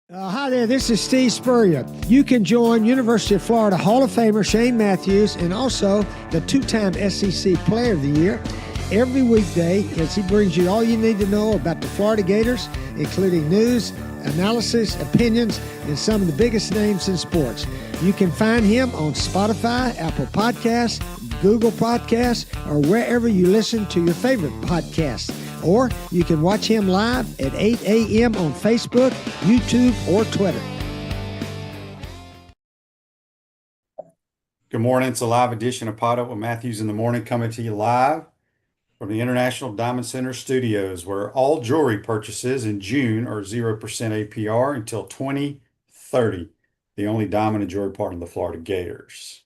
Hi there, this is Steve Spurrier. You can join University of Florida Hall of Famer Shane Matthews and also the two-time SEC Player of the Year every weekday as he brings you all you need to know about the Florida Gators, including news, analysis, opinions, and some of the biggest names in sports. You can find him on Spotify, Apple Podcasts, Google Podcasts, or wherever you listen to your favorite podcasts. Or you can watch him live at 8 a.m. on Facebook, YouTube, or Twitter. Good morning. It's a live edition of PodUp with Matthews in the Morning, coming to you live from the International Diamond Center Studios, where all jewelry purchases in June are 0% APR until 2030. The only diamond and jewelry partner of the Florida Gators.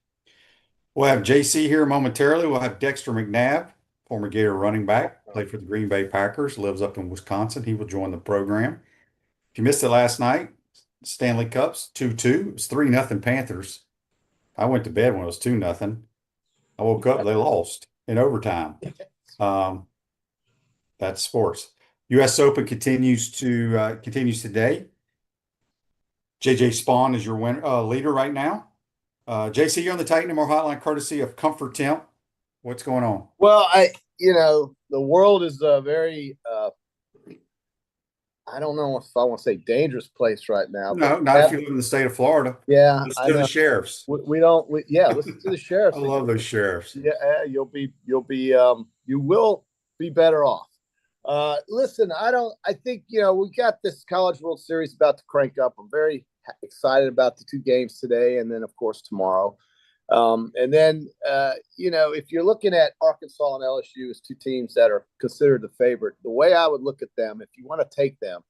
We'll have JC here momentarily. We'll have Dexter McNabb, former Gator running back, played for the Green Bay Packers, lives up in Wisconsin. He will join the program. If you missed it last night, Stanley Cups 2-2. It was 3-0 Panthers. I went to bed when it was 2-0. I woke up, they lost in overtime. That's sports. U.S. Open continues today. JJ Spawn is your leader right now. JC, you're on the Titan More Hotline, courtesy of Comfort Temp. What's going on? Well, the world is a very, I don't know if I want to say dangerous place right now. No, not if you live in the state of Florida. Yeah, Listen to the sheriffs. Listen to the sheriffs. I love those sheriffs. Yeah, you will be better off. Listen, I think, we got this College World Series about to crank up. I'm very excited about the two games today and then, of course, tomorrow. If you're looking at Arkansas and LSU as two teams that are considered the favorite, the way I would look at them, if you want to take them,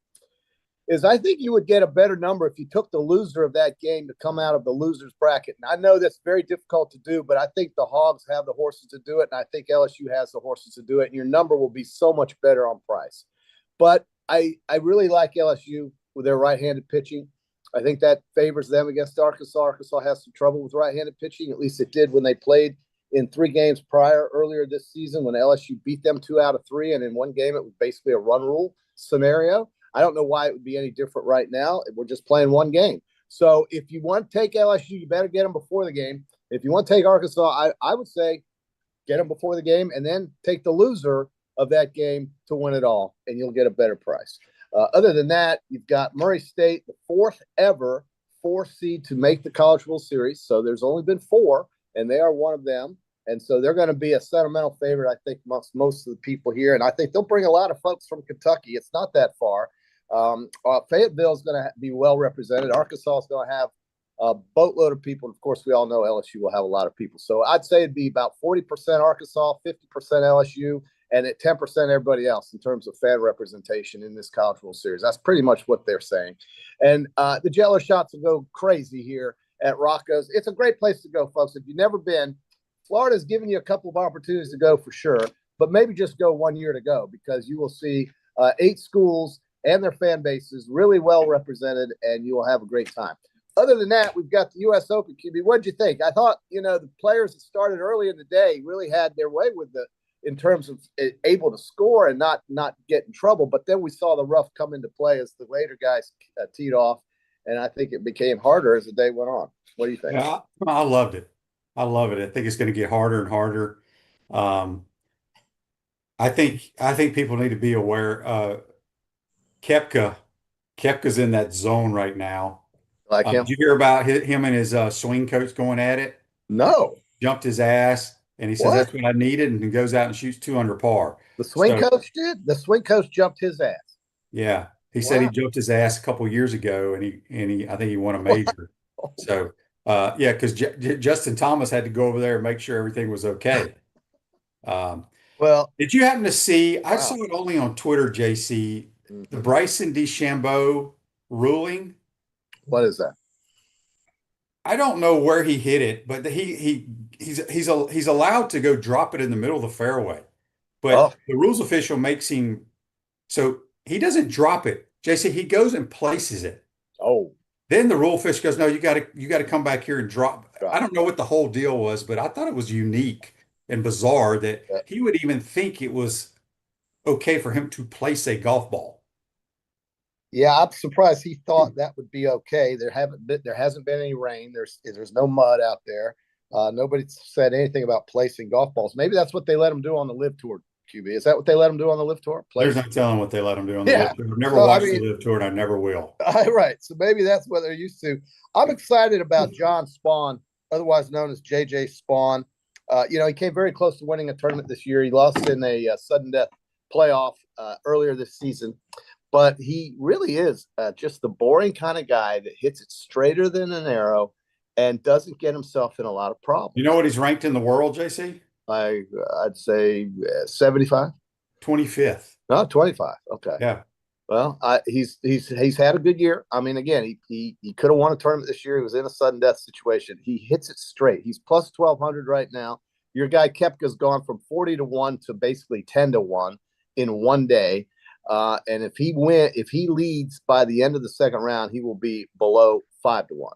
is I think you would get a better number if you took the loser of that game to come out of the loser's bracket. And I know that's very difficult to do, but I think the Hogs have the horses to do it, and I think LSU has the horses to do it, and your number will be so much better on price. But I really like LSU with their right-handed pitching. I think that favors them against Arkansas. Arkansas has some trouble with right-handed pitching. At least it did when they played in 3 games earlier this season when LSU beat them 2 out of 3. And in one game, it was basically a run rule scenario. I don't know why it would be any different right now. We're just playing one game. So if you want to take LSU, you better get them before the game. If you want to take Arkansas, I would say get them before the game and then take the loser of that game to win it all, and you'll get a better price. Other than that, you've got Murray State, the 4th ever 4 seed to make the College World Series. So there's only been 4, and they are one of them. And so they're going to be a sentimental favorite, I think, amongst most of the people here. And I think they'll bring a lot of folks from Kentucky. It's not that far. Fayetteville is going to be well represented. Arkansas is going to have a boatload of people. And of course, we all know LSU will have a lot of people. So I'd say it'd be about 40% Arkansas, 50% LSU, and at 10% everybody else in terms of fan representation in this College World Series. That's pretty much what they're saying. And the Jello shots will go crazy here at Rocco's. It's a great place to go, folks. If you've never been, Florida's given you a couple of opportunities to go for sure, but maybe just go 1 year to go because you will see 8 schools and their fan bases really well represented, and you will have a great time. Other than that, we've got the U.S. Open. QB, what did you think? I thought, the players that started early in the day really had their way with in terms of able to score and not get in trouble. But then we saw the rough come into play as the later guys teed off, and I think it became harder as the day went on. What do you think? Yeah, I loved it. I love it. I think it's going to get harder and harder. I think people need to be aware. Kepka's in that zone right now. Like him? Did you hear about him and his swing coach going at it? No. Jumped his ass. And he says, that's what I needed. And he goes out and shoots 2 under par. The swing coach did? The swing coach jumped his ass. Yeah. He said he jumped his ass a couple of years ago and I think he won a major. So, because Justin Thomas had to go over there and make sure everything was okay. Well, did you happen to see, I saw it only on Twitter, JC, the Bryson DeChambeau ruling? What is that? I don't know where he hit it, but he's allowed to go drop it in the middle of the fairway. But the rules official makes him so he doesn't drop it. JC, he goes and places it. Oh. Then the rule official goes, no, you gotta come back here and drop. I don't know what the whole deal was, but I thought it was unique and bizarre that he would even think it was okay for him to place a golf ball. Yeah, I'm surprised he thought that would be okay. There hasn't been any rain. There's no mud out there. Nobody said anything about placing golf balls. Maybe that's what they let him do on the Live Tour. QB, is that what they let him do on the Live Tour? There's Place? no telling what they let them do on the Yeah. Live Tour. I've never So I watched the mean, Live Tour, and I never will. right. So maybe that's what they're used to. I'm excited about John Spawn, otherwise known as JJ Spawn. He came very close to winning a tournament this year. He lost in a sudden death playoff earlier this season. But he really is just the boring kind of guy that hits it straighter than an arrow and doesn't get himself in a lot of problems. You know what he's ranked in the world, JC? I'd say 75. 25th. No, 25. Okay. Yeah. Well, he's had a good year. I mean, again, he could have won a tournament this year. He was in a sudden death situation. He hits it straight. He's plus 1,200 right now. Your guy Koepka's gone from 40-1 to basically 10-1 in one day. And if he leads by the end of the second round, he will be below 5-1.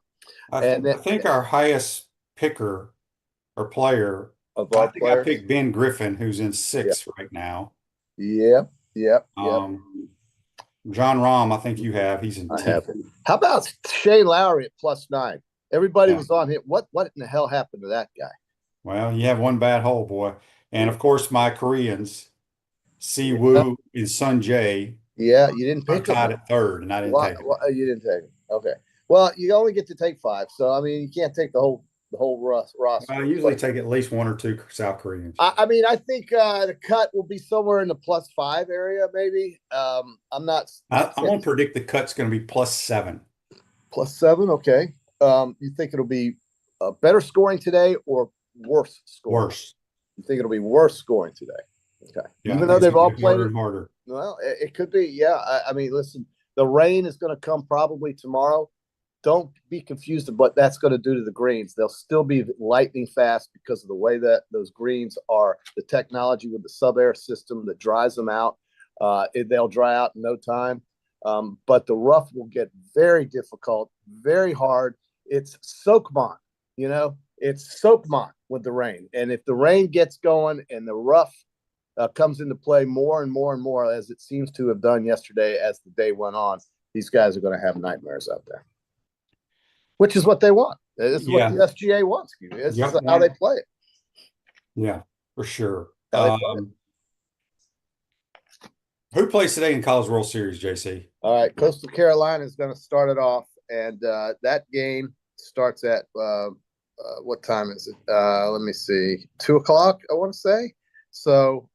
I think our highest picker or player, of all I think I picked Ben Griffin, who's in 6th right now. Yep. John Rahm, I think you have. He's in 10th. How about Shane Lowry at +9? Everybody was on him. What in the hell happened to that guy? Well, you have one bad hole, boy. And of course, my Koreans, Si Woo and Sun Jae. Yeah, you didn't pick tied at 3rd, and I didn't take him. You didn't take him. Okay. Well, you only get to take 5, so I mean, you can't take the whole roster. I usually take at least 1 or 2 South Koreans. I mean, I think the cut will be somewhere in the +5 area, maybe. I'm going to predict the cut's going to be +7. +7, okay. You think it'll be better scoring today or worse scoring? Worse. You think it'll be worse scoring today? Okay. Yeah, even though they've all played harder and harder. Well, it could be. Yeah. I mean, listen, the rain is going to come probably tomorrow. Don't be confused of what that's going to do to the greens. They'll still be lightning fast because of the way that those greens are, the technology with the sub-air system that dries them out. They'll dry out in no time. But the rough will get very difficult, very hard. It's Soakmont, it's Soakmont with the rain. And if the rain gets going and the rough comes into play more and more and more, as it seems to have done yesterday as the day went on, these guys are going to have nightmares out there. Which is what they want. This is what the SGA wants. This is how they play it. Yeah, for sure. Who plays today in College World Series, JC? All right, Coastal Carolina is going to start it off, and that game starts at what time is it? Let me see, 2:00. I want to say. So,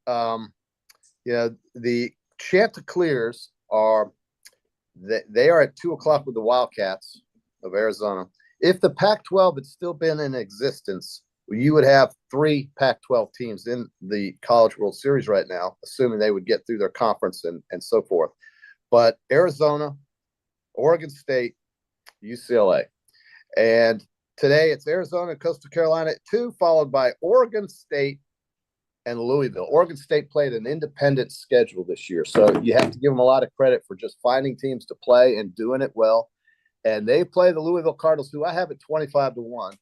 the Chanticleers are they are at 2:00 with the Wildcats of Arizona. If the Pac-12 had still been in existence, you would have 3 Pac-12 teams in the College World Series right now, assuming they would get through their conference and so forth. But Arizona, Oregon State, UCLA. And today it's Arizona and Coastal Carolina at 2, followed by Oregon State and Louisville. Oregon State played an independent schedule this year, so you have to give them a lot of credit for just finding teams to play and doing it well. And they play the Louisville Cardinals, who I have at 25-1.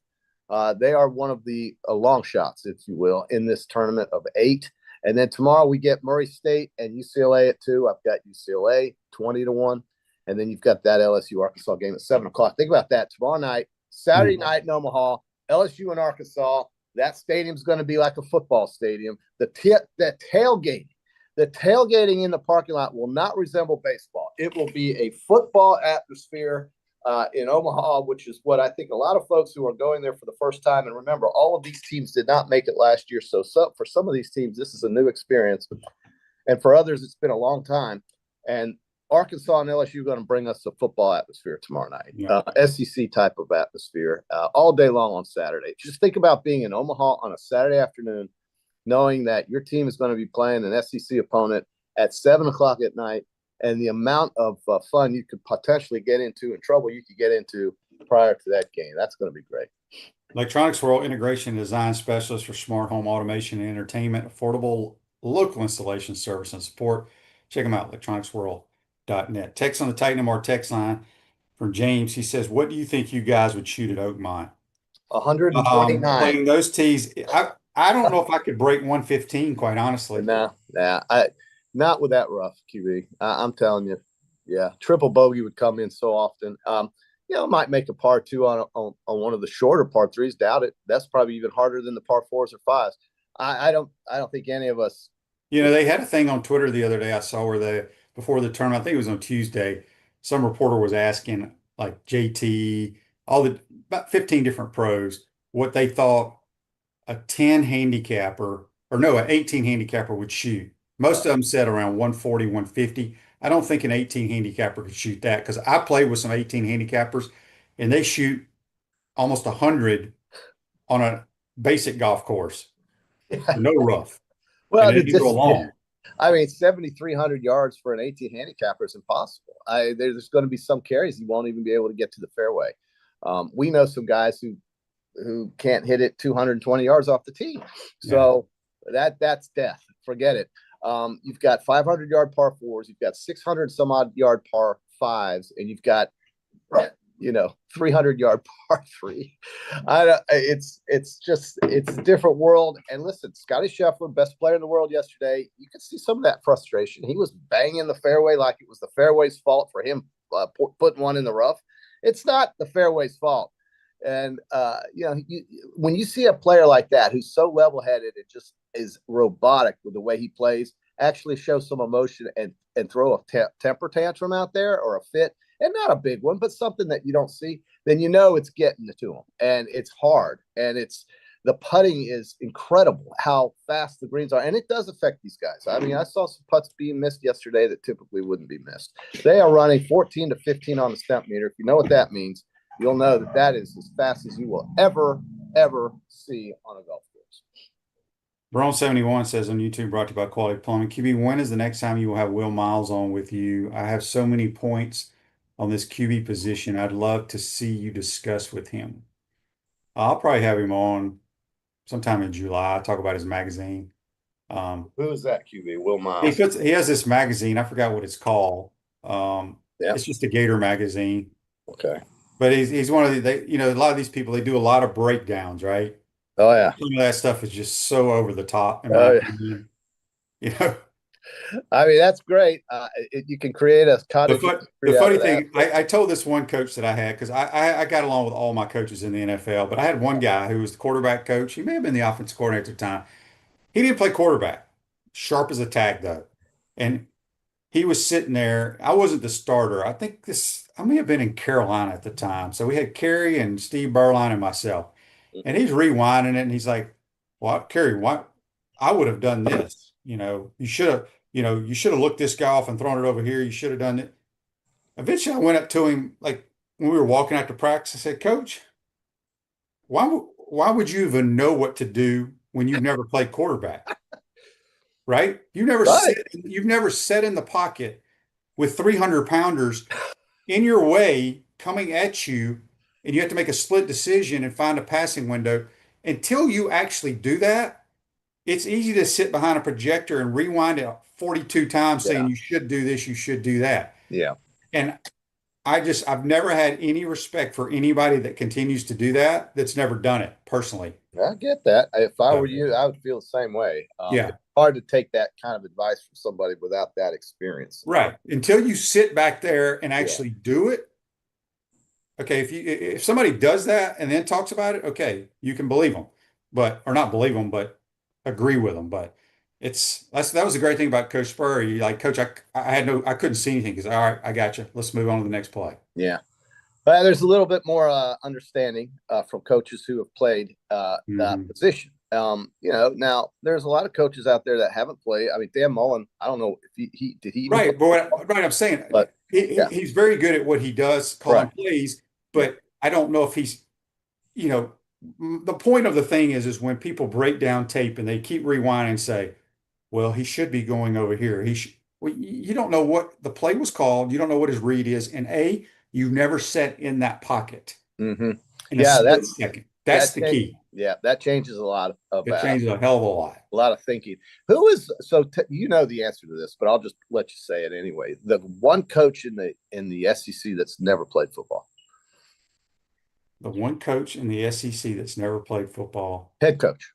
They are one of the long shots, if you will, in this tournament of 8. And then tomorrow we get Murray State and UCLA at 2. I've got UCLA 20-1. And then you've got that LSU Arkansas game at 7:00. Think about that. Tomorrow night, Saturday night in Omaha, LSU and Arkansas. That stadium's going to be like a football stadium. The tailgating in the parking lot will not resemble baseball. It will be a football atmosphere in Omaha, which is what I think a lot of folks who are going there for the first time. And remember, all of these teams did not make it last year. So for some of these teams, this is a new experience. And for others, it's been a long time. And Arkansas and LSU are going to bring us a football atmosphere tomorrow night, SEC type of atmosphere all day long on Saturday. Just think about being in Omaha on a Saturday afternoon, knowing that your team is going to be playing an SEC opponent at 7:00 at night, and the amount of fun you could potentially get into and trouble you could get into prior to that game. That's going to be great. Electronics World Integration and Design Specialist for smart home automation and entertainment, affordable local installation service and support. Check them out, electronicsworld.net. Text on the Titan MR text line from James. He says, what do you think you guys would shoot at Oakmont? 129. Playing those tees. I don't know if I could break 115, quite honestly. Nah. Not with that rough, QB. I'm telling you. Yeah, triple bogey would come in so often. Might make a par two on one of the shorter par threes. Doubt it. That's probably even harder than the par fours or fives. I don't think any of us. They had a thing on Twitter the other day I saw where before the tournament, I think it was on Tuesday, some reporter was asking like JT, about 15 different pros, what they thought a 10 handicapper, or no, an 18 handicapper would shoot. Most of them said around 140, 150. I don't think an 18 handicapper could shoot that because I played with some 18 handicappers and they shoot almost 100 on a basic golf course, no rough, and Well, they can go long. 7,300 yards for an 18 handicapper is impossible. There's going to be some carries you won't even be able to get to the fairway. We know some guys who can't hit it 220 yards off the tee. So that's death. Forget it. You've got 500-yard par fours, you've got 600 some odd yard par fives, and you've got 300-yard par three. It's a different world. And listen, Scotty Scheffler, best player in the world yesterday, you could see some of that frustration. He was banging the fairway like it was the fairway's fault for him putting one in the rough. It's not the fairway's fault. And when you see a player like that who's so level-headed, it just is robotic with the way he plays, actually show some emotion and throw a temper tantrum out there or a fit, and not a big one, but something that you don't see, then it's getting to him. And it's hard. And the putting is incredible how fast the greens are. And it does affect these guys. I saw some putts being missed yesterday that typically wouldn't be missed. They are running 14 to 15 on the stump meter. If you know what that means, you'll know that is as fast as you will ever see on a golf course. Braun71 says on YouTube, brought to you by Quality Plumbing. QB, when is the next time you will have Will Miles on with you? I have so many points on this QB position. I'd love to see you discuss with him. I'll probably have him on sometime in July. Talk about his magazine. Who is that QB? Will Miles. He has this magazine. I forgot what it's called. It's just a Gator magazine. Okay. But he's one of a lot of these people, they do a lot of breakdowns, right? Oh yeah. Some of that stuff is just so over the top, in my opinion. That's great. You can create a cottage. The funny thing, I told this one coach that I had, because I got along with all my coaches in the NFL, but I had one guy who was the quarterback coach. He may have been the offensive coordinator at the time. He didn't play quarterback. Sharp as a tack, though. And he was sitting there. I wasn't the starter. I may have been in Carolina at the time. So we had Kerry and Steve Berline and myself. And he's rewinding it, and he's like, "Well, Kerry, what? I would have done this. You should have looked this guy off and thrown it over here. You should have done it." Eventually, I went up to him, like when we were walking out to practice. I said, "Coach, why would you even know what to do when you've never played quarterback? Right? You've never sat in the pocket with 300-pounders in your way coming at you, and you have to make a split decision and find a passing window. Until you actually do that, it's easy to sit behind a projector and rewind it 42 times saying you should do this, you should do that." Yeah. And I've never had any respect for anybody that continues to do that, that's never done it personally. I get that. If I were you, I would feel the same way. It's hard to take that kind of advice from somebody without that experience. Right. Until you sit back there and actually do it. Okay, if somebody does that and then talks about it, okay, you can believe them, or not believe them, but agree with them. But that was the great thing about Coach Spurrier. You like, "Coach, I couldn't see anything." Because, "All right, I got you. Let's move on to the next play." Yeah, but there's a little bit more understanding from coaches who have played that position. Now there's a lot of coaches out there that haven't played. Dan Mullen, I don't know if he did he right, but I'm saying, but he's very good at what he does, calling plays. But I don't know if he's, the point of the thing is when people break down tape and they keep rewinding and say, "Well, he should be going over here." You don't know what the play was called. You don't know what his read is. And you've never sat in that pocket. Mm-hmm. That's the key. Yeah, that changes a lot. It changes a hell of a lot. A lot of thinking. Who is you know the answer to this, but I'll just let you say it anyway. The one coach in the SEC that's never played football. The one coach in the SEC that's never played football. Head coach.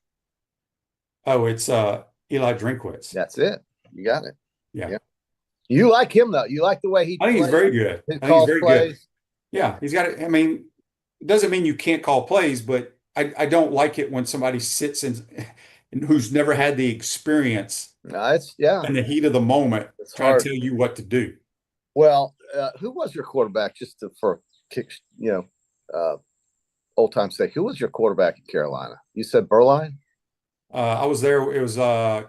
Oh, it's Eli Drinkwitz. That's it. You got it. Yeah. You like him though. You like the way he I think he's plays, very good. his I think he's calls very good. plays. Yeah, he's got it. I mean, it doesn't mean you can't call plays, but I don't like it when somebody sits and who's never had the experience No, it's in the heat of the moment it's trying to hard. tell you what to do. Well, who was your quarterback? For kicks, old time sake. Who was your quarterback in Carolina? You said Burline? I was there. It was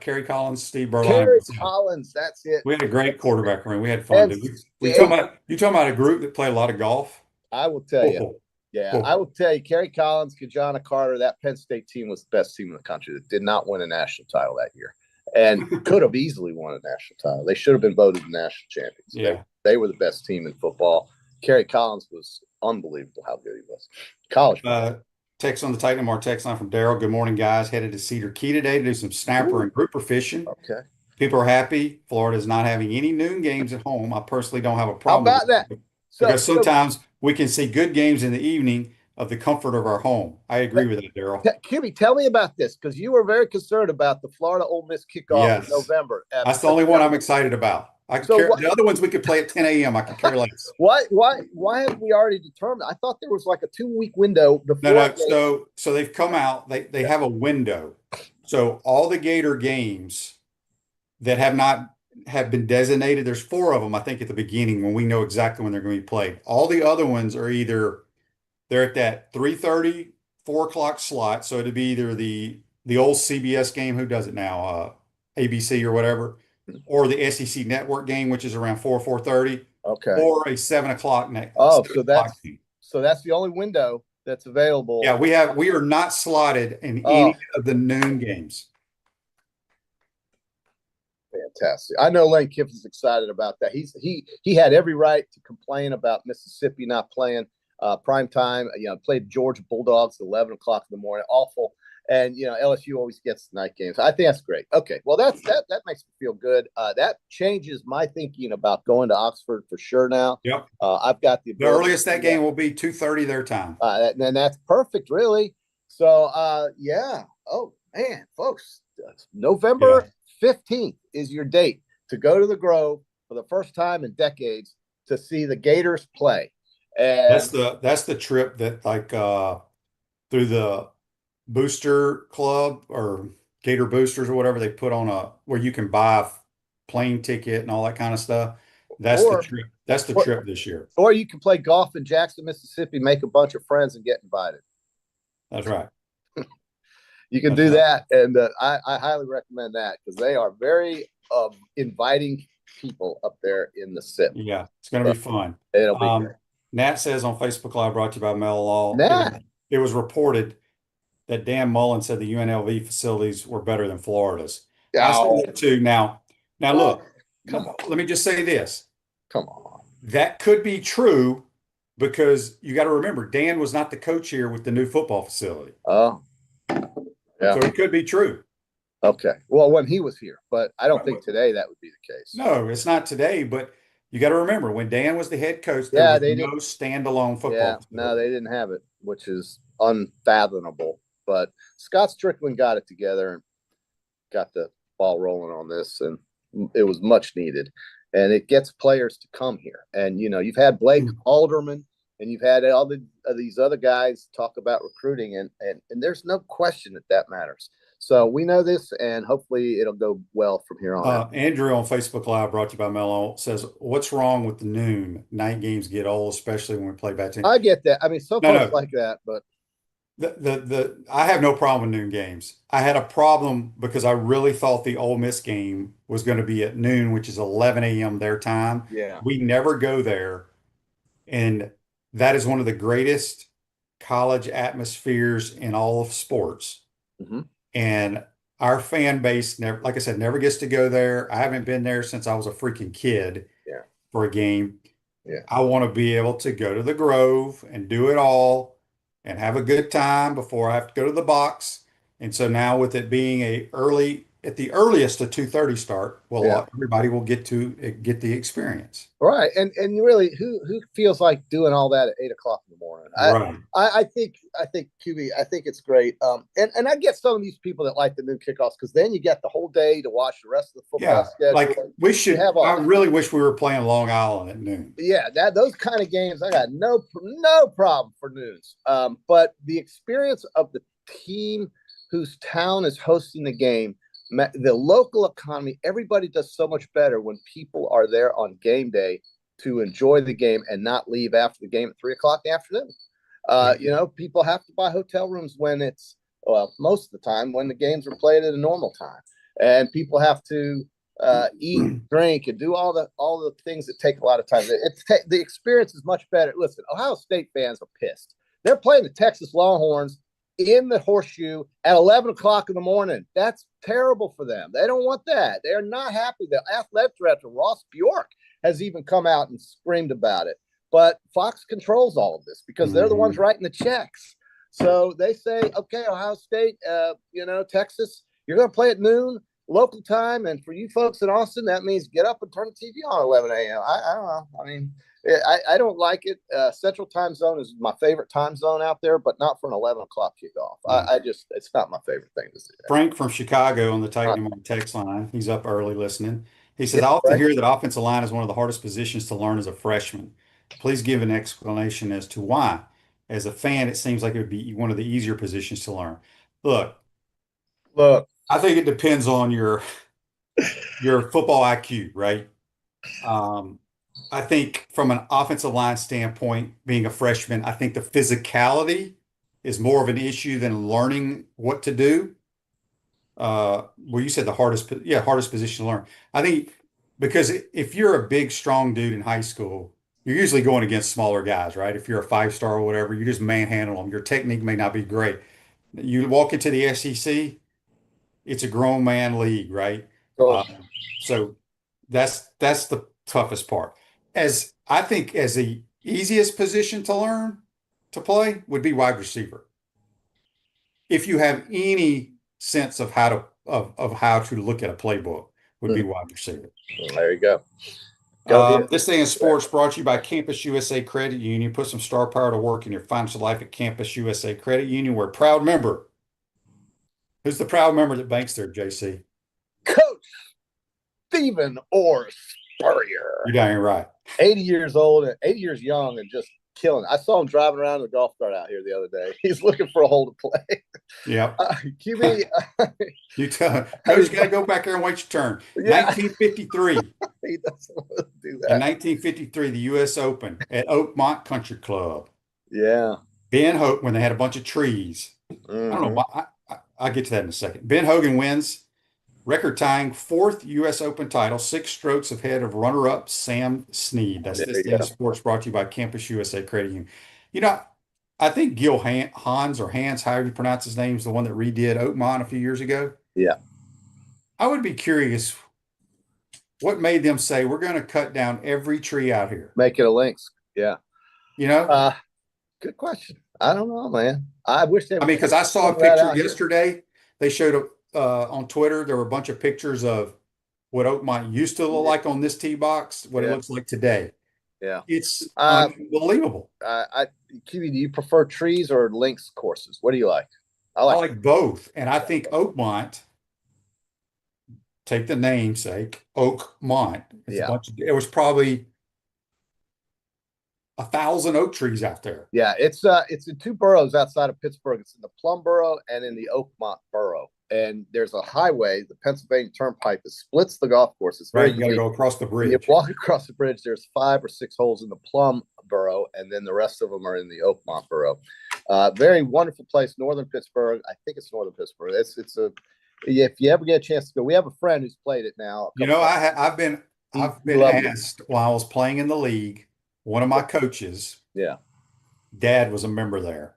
Kerry Collins, Steve Berline. Kerry Collins. That's it. We had a great quarterback room. We had fun. And Did we? Steve, You talking about a group that played a lot of golf? I will tell you. Oh, Yeah, I oh. will tell you, Kerry Collins, Kajana Carter, that Penn State team was the best team in the country that did not win a national title that year and could have easily won a national title. They should have been voted the national champions. Yeah. They were the best team in football. Kerry Collins was unbelievable how good he was. College. Text on the Titan Mar text line from Daryl. Good morning, guys. Headed to Cedar Key today to do some snapper and grouper fishing. Okay. People are happy. Florida is not having any noon games at home. I personally don't have a How problem about with that? because sometimes we can see good games in the evening of the comfort of our home. I agree with that, Daryl. Kimmy, tell me about this because you were very concerned about the Florida Ole Miss kickoff in November. That's the only one I'm excited about. The other ones we could play at 10 a.m. I could care less. Why have we already determined? I thought there was like a 2-week window before. No. So they've come out. They have a window. So all the Gator games that have been designated, there's 4 of them, I think, at the beginning when we know exactly when they're going to be played. All the other ones are either they're at that 3:30, 4 o'clock slot. So it'd be either the old CBS game, who does it now? ABC or whatever, or the SEC Network game, which is around 4:30. Okay. Or a 7 o'clock next. Oh, so that's the only window that's available. Yeah, we are not slotted in any of the noon games. Fantastic. I know Lane Kiffin's excited about that. He had every right to complain about Mississippi not playing prime time. Played Georgia Bulldogs at 11 o'clock in the morning. Awful. And LSU always gets the night games. I think that's great. Okay, well that makes me feel good. That changes my thinking about going to Oxford for sure now. Yep. I've got the earliest that game will be 2:30 their time. And that's perfect, really. So yeah. Oh man, folks, November 15th is your date to go to the Grove for the first time in decades to see the Gators play. And that's the trip that through the Booster Club or Gator Boosters or whatever they put on where you can buy a plane ticket and all that kind of stuff. That's the trip. That's the trip this year. Or you can play golf in Jackson, Mississippi, make a bunch of friends and get invited. That's right. You can do that, and I highly recommend that because they are very inviting people up there in the SIP. Yeah, it's going to be fun. It'll be great. Nat says on Facebook Live, brought to you by Mel Law. Nat. It was reported that Dan Mullen said the UNLV facilities were better than Florida's. I said that too. Now look, let me just say this. Come on. That could be true because you got to remember, Dan was not the coach here with the new football facility. Oh. Yeah. So it could be true. Okay. Well, when he was here, but I don't think today that would be the case. No, it's not today, but you got to remember when Dan was the head coach, there was no standalone football. Yeah, no, they didn't have it, which is unfathomable. But Scott Strickland got it together and got the ball rolling on this, and it was much needed. And it gets players to come here. And, you've had Blake Alderman, and you've had all these other guys talk about recruiting, and there's no question that matters. So we know this, and hopefully it'll go well from here on out. Andrew on Facebook Live, brought to you by Mello, says, what's wrong with the noon? Night games get old, especially when we play bad teams. I get that. I mean, folks like that, but I have no problem with noon games. I had a problem because I really thought the Ole Miss game was going to be at noon, which is 11 a.m. their time. Yeah. We never go there. And that is one of the greatest college atmospheres in all of sports. Mm-hmm. And our fan base never, like I said, never gets to go there. I haven't been there since I was a freaking kid for a game. Yeah. I want to be able to go to the Grove and do it all and have a good time before I have to go to the box. And so now with it being a early at the earliest a 2:30 start, well, Yeah. everybody will get get the experience. Right. And really, who feels like doing all that at 8 o'clock in the morning? Right. I think QB, I think it's great. And I get some of these people that like the noon kickoffs because then you get the whole day to watch the rest of the football schedule. Like we should. I really wish we were playing Long Island at noon. Yeah, those kind of games, I got no problem for noons. But the experience of the team whose town is hosting the game, the local economy, everybody does so much better when people are there on game day to enjoy the game and not leave after the game at 3 o'clock in the afternoon. People have to buy hotel rooms when it's, well, most of the time when the games are played at a normal time, and people have to eat, drink, and do all the things that take a lot of time. The experience is much better. Listen, Ohio State fans are pissed. They're playing the Texas Longhorns in the Horseshoe at 11 o'clock in the morning. That's terrible for them. They don't want that. They're not happy. The athletic director, Ross Bjork, has even come out and screamed about it. But Fox controls all of this because they're the ones writing the checks. So they say, okay, Ohio State, Texas, you're going to play at noon local time. And for you folks in Austin, that means get up and turn the TV on at 11 a.m. I don't know. I mean, I don't like it. Central time zone is my favorite time zone out there, but not for an 11 o'clock kickoff. It's not my favorite thing to see. Frank from Chicago on the Titan text line. He's up early listening. He says, I often hear that offensive line is one of the hardest positions to learn as a freshman. Please give an explanation as to why. As a fan, it seems like it would be one of the easier positions to learn. Look, I think it depends on your football IQ, right? I think from an offensive line standpoint, being a freshman, I think the physicality is more of an issue than learning what to do. Well, you said the hardest position to learn. I think because if you're a big, strong dude in high school, you're usually going against smaller guys, right? If you're a 5-star or whatever, you just manhandle them. Your technique may not be great. You walk into the SEC, it's a grown man league, right? So that's the toughest part. As I think as the easiest position to learn to play would be wide receiver. If you have any sense of how to look at a playbook, would be wide receiver. There you go. This Day in Sports brought to you by Campus USA Credit Union. Put some star power to work in your financial life at Campus USA Credit Union. We're a proud member. Who's the proud member that banks there, JC? Coach Stephen Orr Spurrier. You're dang right. 80 years old and 80 years young and just killing. I saw him driving around in a golf cart out here the other day. He's looking for a hole to play. Yeah. QB. You tell him. Coach, got to go back there and wait your turn. Yeah. 1953. He doesn't want to do that. In 1953, the U.S. Open at Oakmont Country Club. Yeah. Ben Hogan, when they had a bunch of trees. I don't know why. I'll get to that in a second. Ben Hogan wins. Record-tying 4th U.S. Open title, 6 strokes ahead of runner-up Sam Snead. That's This Day in Sports brought to you by Campus USA Credit Union. You know, I think Gil Hans, however you pronounce his name, is the one that redid Oakmont a few years ago. Yeah. I would be curious what made them say, we're going to cut down every tree out here. Make it a links. Yeah. You know? Good question. I don't know, man. I wish they. Because I saw a picture yesterday. They showed on Twitter, there were a bunch of pictures of what Oakmont used to look like on this tee box, what it looks like today. Yeah. It's unbelievable. QB, do you prefer trees or links courses? What do you like? I like both. And I think Oakmont, take the namesake, Oakmont. It was probably 1,000 oak trees out there. Yeah, it's in 2 boroughs outside of Pittsburgh. It's in the Plum Borough and in the Oakmont Borough. And there's a highway, the Pennsylvania Turnpike, that splits the golf course. It's right. You got to go across the bridge. You walk across the bridge. There's 5 or 6 holes in the Plum Borough, and then the rest of them are in the Oakmont Borough. Very wonderful place, northern Pittsburgh. I think it's northern Pittsburgh. If you ever get a chance to go, we have a friend who's played it now. I've been asked while I was playing in the league. One of my coaches, dad was a member there.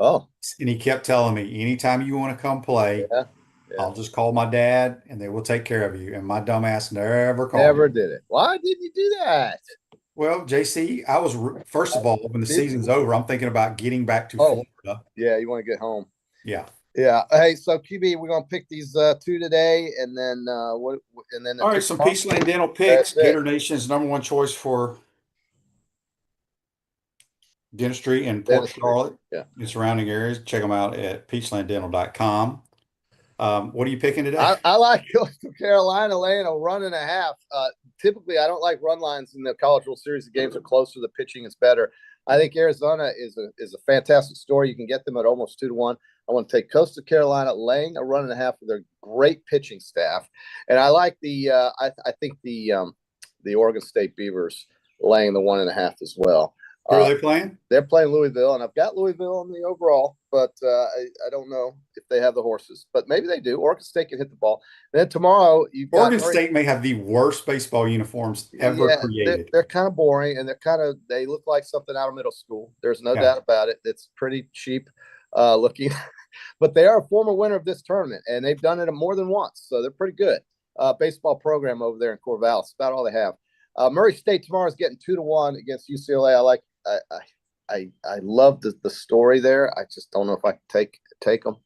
Oh. And he kept telling me, anytime you want to come play, I'll just call my dad and they will take care of you. And my dumb ass never called. Never did it. Why didn't you do that? Well, JC, I was, first of all, when the season's over, I'm thinking about getting back to Florida. Yeah, you want to get home. Yeah. Yeah. Hey, so QB, we're gonna pick these two today, and then what? And then All right, some Peachland Dental picks. That's it. Gator Nation's #1 choice for dentistry in Port Charlotte Yeah. and surrounding areas. Check them out at peachlanddental.com. What are you picking today? I like Coastal Carolina laying a 1.5. Typically, I don't like run lines in the College World Series. The games are closer. The pitching is better. I think Arizona is a fantastic story. You can get them at almost 2-1. I want to take Coastal Carolina laying a 1.5 with their great pitching staff, and I like the. I think the Oregon State Beavers laying the 1.5 as well. Who are they playing? They're playing Louisville, and I've got Louisville in the overall, but I don't know if they have the horses, but maybe they do. Oregon State can hit the ball. And then tomorrow, you've got Oregon State may have the worst baseball uniforms ever created. They're kind of boring, and they look like something out of middle school. There's no doubt about it. It's pretty cheap looking, but they are a former winner of this tournament, and they've done it more than once, so they're pretty good. Baseball program over there in Corvallis, about all they have. Murray State tomorrow is getting 2-1 against UCLA. I love the story there. I just don't know if I can take them.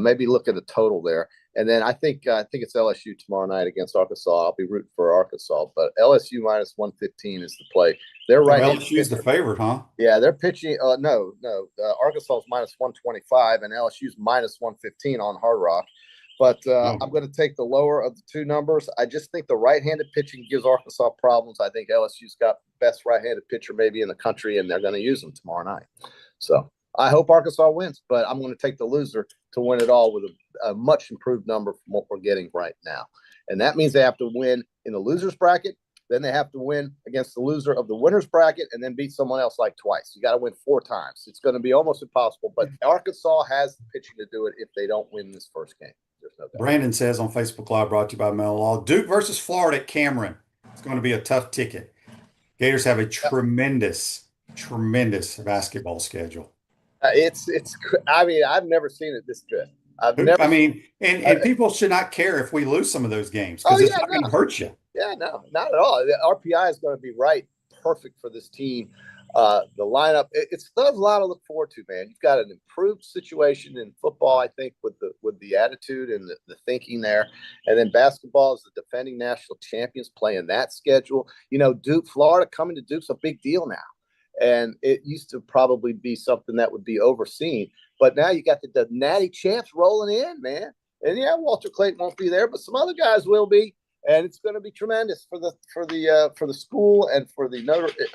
Maybe look at the total there, and then I think it's LSU tomorrow night against Arkansas. I'll be rooting for Arkansas, but LSU -115 is the play. They're right. LSU's the favorite, huh? Yeah, they're pitching. No. Arkansas is -125, and LSU's -115 on Hard Rock. But I'm going to take the lower of the two numbers. I just think the right-handed pitching gives Arkansas problems. I think LSU's got the best right-handed pitcher maybe in the country, and they're going to use them tomorrow night. So I hope Arkansas wins, but I'm going to take the loser to win it all with a much improved number from what we're getting right now. And that means they have to win in the loser's bracket. Then they have to win against the loser of the winner's bracket and then beat someone else like twice. You got to win 4 times. It's going to be almost impossible, but Arkansas has the pitching to do it if they don't win this first game. No, Brandon says on Facebook Live, brought to you by Mel Law, Duke versus Florida at Cameron. It's going to be a tough ticket. Gators have a tremendous basketball schedule. I've never seen it this good. And people should not care if we lose some of those games because it's not going to hurt you. Yeah, no, not at all. The RPI is going to be perfect for this team. The lineup, it's a lot to look forward to, man. You've got an improved situation in football, I think, with the attitude and the thinking there. And then basketball is the defending national champions playing that schedule. Florida coming to Duke's a big deal now. And it used to probably be something that would be overseen. But now you got the natty champs rolling in, man. And yeah, Walter Clayton won't be there, but some other guys will be. And it's going to be tremendous for the school and for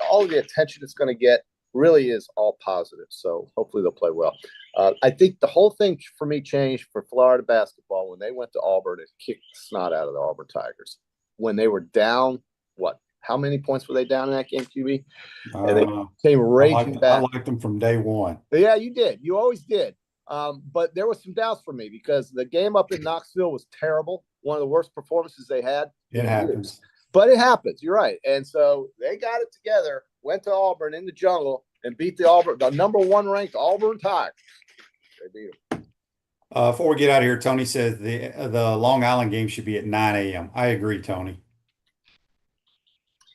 all of the attention it's going to get. Really is all positive. So hopefully they'll play well. I think the whole thing for me changed for Florida basketball when they went to Auburn and kicked the snot out of the Auburn Tigers when they were down. How many points were they down in that game, QB? And they came raging back. I liked them from day one. Yeah, you did. You always did. But there was some doubts for me because the game up in Knoxville was terrible. One of the worst performances they had. It happens. But it happens. You're right. And so they got it together, went to Auburn in the jungle, and beat the #1 ranked Auburn Tigers. They beat them. Before we get out of here, Tony says the Long Island game should be at 9 a.m. I agree, Tony.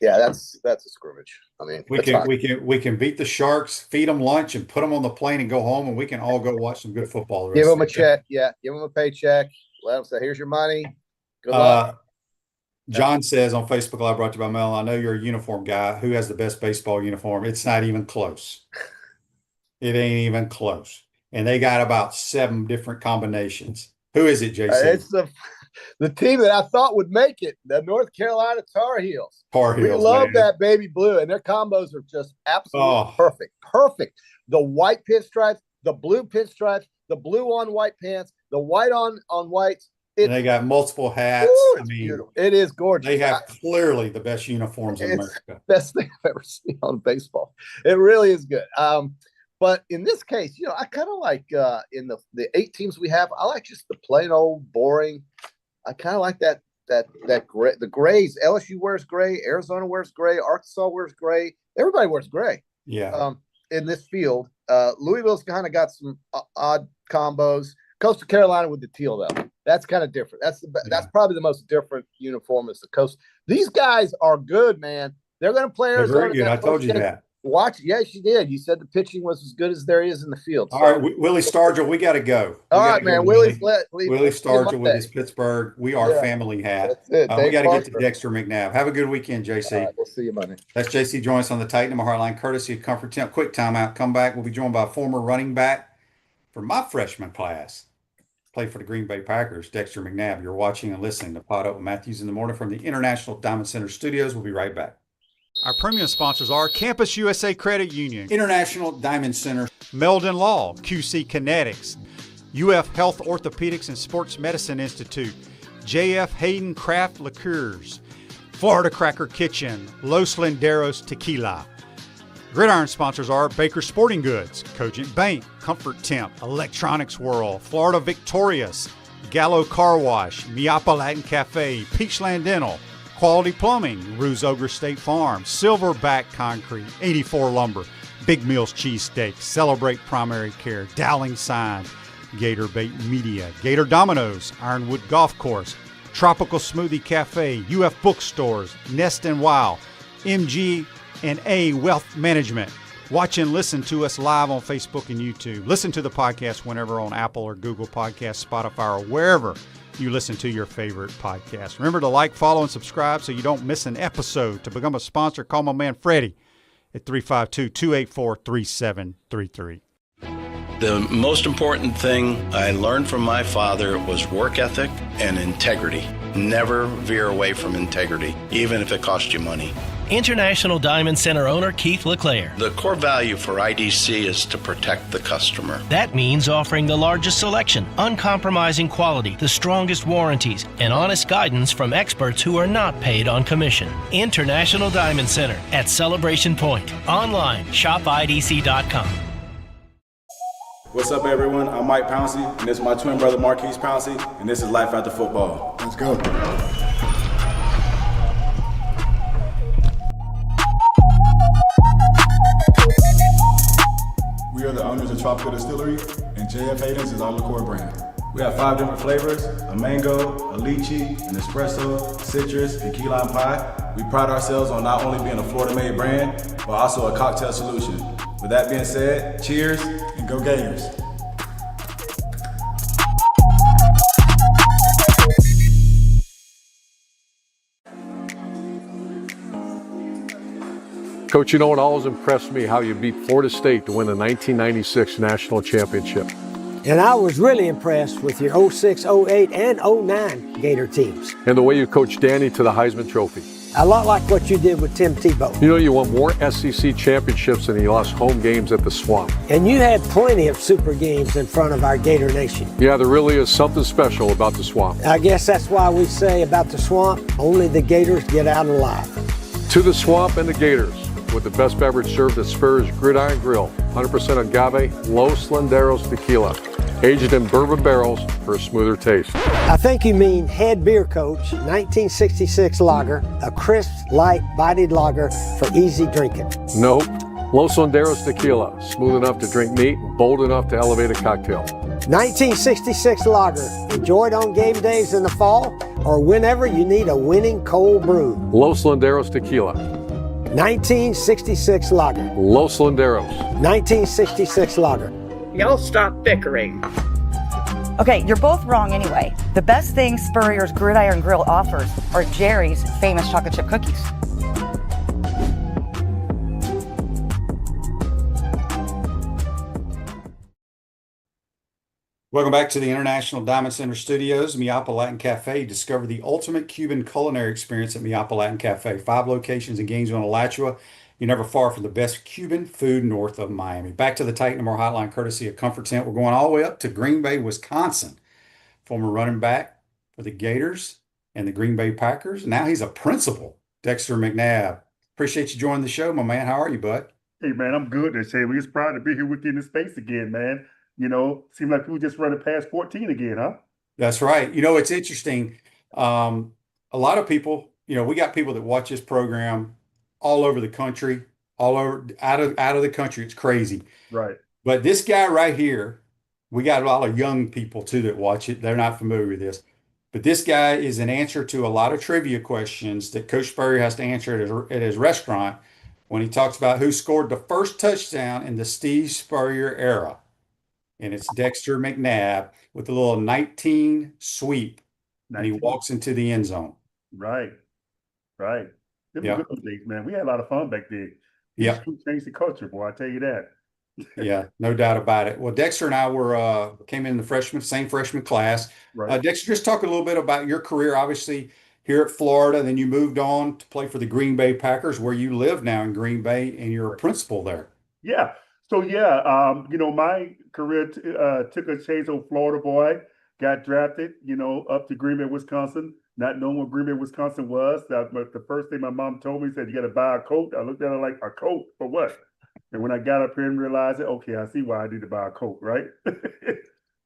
Yeah, that's a scrimmage. I mean, we can beat the Sharks, feed them lunch, and put them on the plane and go home, and we can all go watch some good football. Give them a check. Yeah, give them a paycheck. Let them say, "Here's your money. Good luck." John says on Facebook Live, brought to you by Mel, I know you're a uniform guy. Who has the best baseball uniform? It's not even close. It ain't even close. And they got about 7 different combinations. Who is it, JC? It's the team that I thought would make it, the North Carolina Tar Heels. We love that baby blue, and their combos are just absolutely perfect. Perfect. The white pinstripes, the blue pinstripes, the blue on white pants, the white on whites. And they got multiple hats. Beautiful. It is gorgeous. They have clearly the best uniforms in America. The best thing I've ever seen on baseball. It really is good. But in this case, I kind of like in the 8 teams we have, I like just the plain old boring. I kind of like that gray, the grays. LSU wears gray, Arizona wears gray, Arkansas wears gray. Everybody wears gray. Yeah. In this field, Louisville's kind of got some odd combos. Coastal Carolina with the teal though. That's kind of different. That's probably the most different uniform is the Coast. These guys are good, man. They're going to play Arizona. They're very good. I told you that. Watch. Yes, you did. You said the pitching was as good as there is in the field. All right, Willie Stargell, we got to go. All right, man. Willie Stargell with his Pittsburgh. We are family hat. That's it. We got to get to Dexter McNabb. Have a good weekend, JC. All right, we'll see you Monday. That's JC joining us on the Titan in my Heartline, courtesy of Comfort Temp. Quick timeout. Come back. We'll be joined by a former running back for my freshman class. Played for the Green Bay Packers, Dexter McNabb. You're watching and listening to PodUp with Matthews in the Morning from the International Diamond Center Studios. We'll be right back. Our premium sponsors are Campus USA Credit Union, International Diamond Center, Meldon Law, QC Kinetics, UF Health Orthopedics and Sports Medicine Institute, JF Hayden Craft Liqueurs, Florida Cracker Kitchen, Los Linderos Tequila. Gridiron sponsors are Baker Sporting Goods, Cogent Bank, Comfort Temp, Electronics World, Florida Victorious, Gallo Car Wash, Miapa Latin Cafe, Peachland Dental, Quality Plumbing, Ruse Ogre State Farm, Silverback Concrete, 84 Lumber, Big Mills Cheesesteak, Celebrate Primary Care, Dowling Sign, Gator Bait Media, Gator Dominoes, Ironwood Golf Course, Tropical Smoothie Cafe, UF Bookstores, Nest and Wow, MG&A Wealth Management. Watch and listen to us live on Facebook and YouTube. Listen to the podcast whenever on Apple or Google Podcasts, Spotify, or wherever you listen to your favorite podcast. Remember to like, follow, and subscribe so you don't miss an episode. To become a sponsor, call my man Freddie at 352-284-3733. The most important thing I learned from my father was work ethic and integrity. Never veer away from integrity, even if it costs you money. International Diamond Center owner Keith LeClaire. The core value for IDC is to protect the customer. That means offering the largest selection, uncompromising quality, the strongest warranties, and honest guidance from experts who are not paid on commission. International Diamond Center at Celebration Point. Online, shopidc.com. What's up, everyone? I'm Mike Pouncey, and this is my twin brother Marquise Pouncey, and this is Life After Football. Let's go. We are the owners of Tropical Distillery, and JF Hayden's is our liqueur brand. We have 5 different flavors: a mango, a lychee, an espresso, citrus, and key lime pie. We pride ourselves on not only being a Florida-made brand, but also a cocktail solution. With that being said, cheers and go Gators. Coach, you know what always impressed me? How you beat Florida State to win the 1996 National Championship. And I was really impressed with your 06, 08, and 09 Gator teams. And the way you coached Danny to the Heisman Trophy. A lot like what you did with Tim Tebow. You know, you won more SEC championships than you lost home games at the Swamp. And you had plenty of super games in front of our Gator Nation. Yeah, there really is something special about the Swamp. I guess that's why we say about the Swamp, only the Gators get out alive. To the Swamp and the Gators, with the best beverage served at Spur's Gridiron Grill, 100% agave, Los Linderos tequila, aged in bourbon barrels for a smoother taste. I think you mean Head Beer Coach 1966 lager, a crisp, light, bodied lager for easy drinking. Nope. Los Linderos tequila, smooth enough to drink neat and bold enough to elevate a cocktail. 1966 lager, enjoyed on game days in the fall or whenever you need a winning cold brew. Los Linderos tequila. 1966 lager. Los Linderos. 1966 lager. Y'all stop bickering. Okay, you're both wrong anyway. The best thing Spurrier's Gridiron Grill offers are Jerry's famous chocolate chip cookies. Welcome back to the International Diamond Center Studios, Miapa Latin Cafe. Discover the ultimate Cuban culinary experience at Miapa Latin Cafe. 5 locations in Gainesville and Alachua. You're never far from the best Cuban food north of Miami. Back to the Titan More Hotline, courtesy of Comfort Tent. We're going all the way up to Green Bay, Wisconsin. Former running back for the Gators and the Green Bay Packers. Now he's a principal, Dexter McNabb. Appreciate you joining the show, my man. How are you, bud? Hey, man, I'm good. They say we're just proud to be here with you in the space again, man. You know, seems like we were just running past 14 again, huh? That's right. You know, it's interesting. A lot of people, you know, we got people that watch this program all over the country, all over out of the country. It's crazy. Right. But this guy right here, we got a lot of young people too that watch it. They're not familiar with this. But this guy is an answer to a lot of trivia questions that Coach Spurrier has to answer at his restaurant. when he talks about who scored the first touchdown in the Steve Spurrier era. And it's Dexter McNabb with a little 19 sweep, and he 19. walks into the end zone. Right, right. Them were Yeah. good days, man. We had a lot of fun back then. Yeah. Changed the culture, boy. I tell you that. Yeah, no doubt about it. Well, Dexter and I came in the same freshman class. Right. Dexter, just talk a little bit about your career, obviously here at Florida, then you moved on to play for the Green Bay Packers, where you live now in Green Bay, and you're a principal there. Yeah. So yeah, my career took a change. On Florida boy, got drafted, up to Green Bay, Wisconsin. Not knowing what Green Bay, Wisconsin was. But the first thing my mom told me said, "You got to buy a coat." I looked at her like, "A coat for what?" And when I got up here and realized it, okay, I see why I need to buy a coat, right?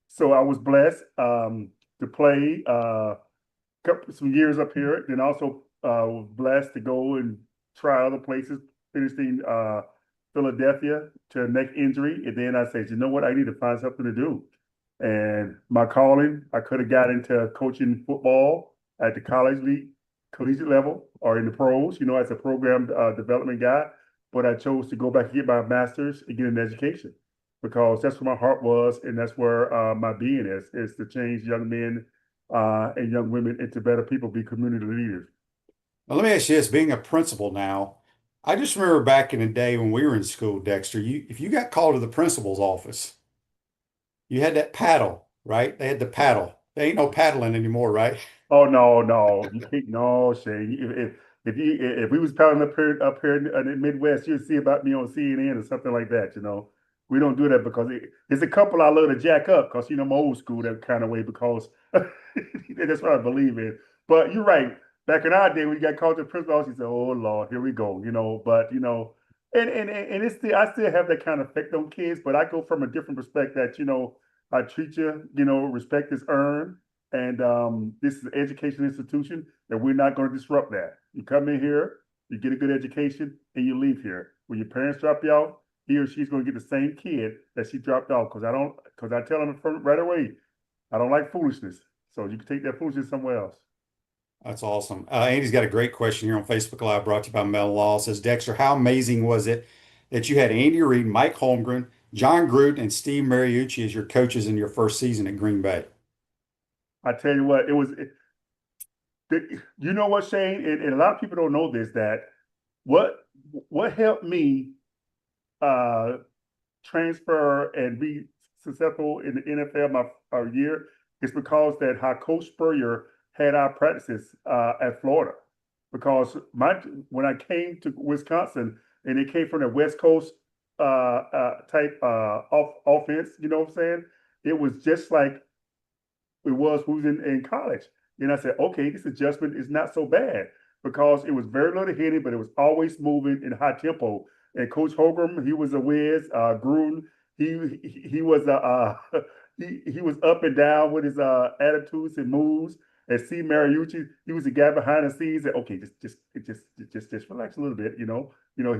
So I was blessed to play some years up here, then also was blessed to go and try other places, finishing Philadelphia to a neck injury. And then I said, you know what? I need to find something to do. And my calling, I could have got into coaching football at the collegiate level or in the pros, as a program development guy. But I chose to go back and get my master's and get an education because that's where my heart was. And that's where my being is to change young men and young women into better people, be community leaders. Well, let me ask you this, being a principal now, I just remember back in the day when we were in school, Dexter, if you got called to the principal's office, you had that paddle, right? They had the paddle. There ain't no paddling anymore, right? Oh no, you can't, no, Shane. If we was paddling up here in the Midwest, you'd see about me on CNN or something like that. We don't do that because it's a couple I love to jack up because I'm old school that kind of way because that's what I believe in. But you're right. Back in our day, when you got called to the principal office, you said, "Oh Lord, here we go." But and it's still I still have that kind of effect on kids, but I go from a different perspective that I treat you, respect is earned, and this is an education institution that we're not going to disrupt that. You come in here, you get a good education, and you leave here. When your parents drop you off, he or she's going to get the same kid that she dropped off because I tell them right away, I don't like foolishness. So you can take that foolishness somewhere else. That's awesome. Andy's got a great question here on Facebook Live brought to you by Mel Law. It says, Dexter, how amazing was it that you had Andy Reid, Mike Holmgren, John Gruden, and Steve Mariucci as your coaches in your first season at Green Bay? I tell you what, you know what, Shane, and a lot of people don't know this, that what helped me transfer and be successful in the NFL my year is because that how Coach Spurrier had our practices at Florida. Because when I came to Wisconsin and it came from the West Coast type offense, you know what I'm saying? It was just like it was who's in college. And I said, okay, this adjustment is not so bad because it was very little hitting, but it was always moving in high tempo. And Coach Holgram, he was a whiz. Gruden, he was he was up and down with his attitudes and moves. And Steve Mariucci, he was the guy behind the scenes that okay, just relax a little bit, he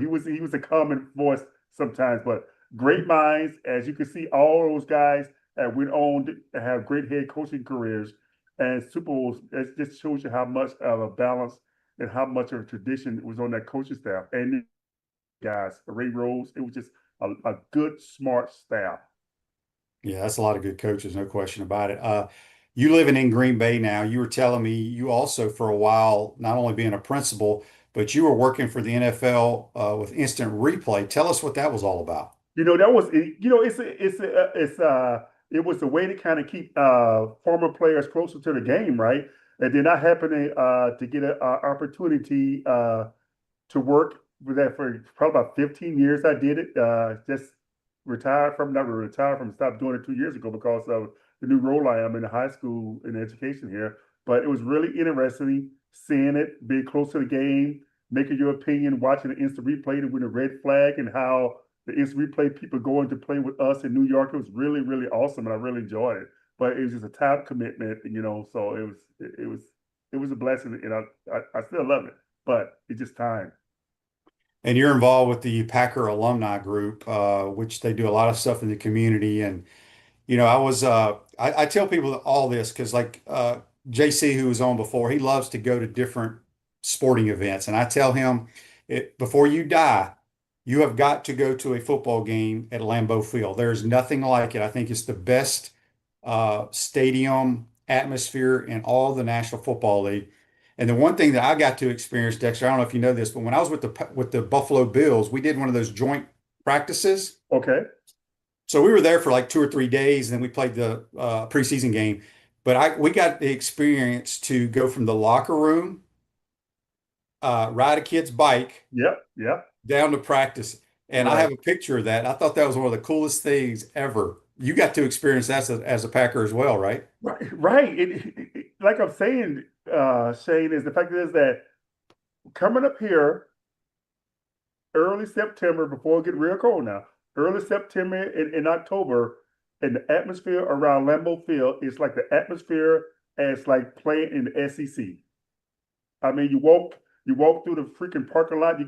was a common voice sometimes, but great minds, as you can see, all those guys that went on to have great head coaching careers and Super Bowls. It just shows you how much of a balance and how much of a tradition was on that coaching staff. And guys, Ray Rose, it was just a good, smart staff. Yeah, that's a lot of good coaches, no question about it. You living in Green Bay now, you were telling me you also for a while, not only being a principal, but you were working for the NFL with instant replay. Tell us what that was all about. That was, it was a way to kind of keep former players closer to the game, right? And then I happened to get an opportunity to work with that for probably about 15 years. I did it, just stopped doing it 2 years ago because of the new role I am in the high school in education here. But it was really interesting seeing it, being close to the game, making your opinion, watching the instant replay with a red flag and how the instant replay people going to play with us in New York. It was really, really awesome, and I really enjoyed it. But it was just a time commitment, so it was a blessing, and I still love it, but it's just time. And you're involved with the Packer alumni group, which they do a lot of stuff in the community. And I tell people all this because like JC, who was on before, he loves to go to different sporting events, and I tell him before you die, you have got to go to a football game at Lambeau Field. There's nothing like it. I think it's the best stadium atmosphere in all the National Football League. And the one thing that I got to experience, Dexter, I don't know if you know this, but when I was with the Buffalo Bills, we did one of those joint practices. Okay. So we were there for like 2 or 3 days, and then we played the preseason game. But we got the experience to go from the locker room, ride a kid's bike, Yep. down to practice. And I Right. have a picture of that. I thought that was one of the coolest things ever. You got to experience that as a Packer as well, right? Right. Like I'm saying, Shane, is the fact is that coming up here early September, before it get real cold now, early September in October, and the atmosphere around Lambeau Field is like the atmosphere as like playing in the SEC. I mean, you walk through the freaking parking lot,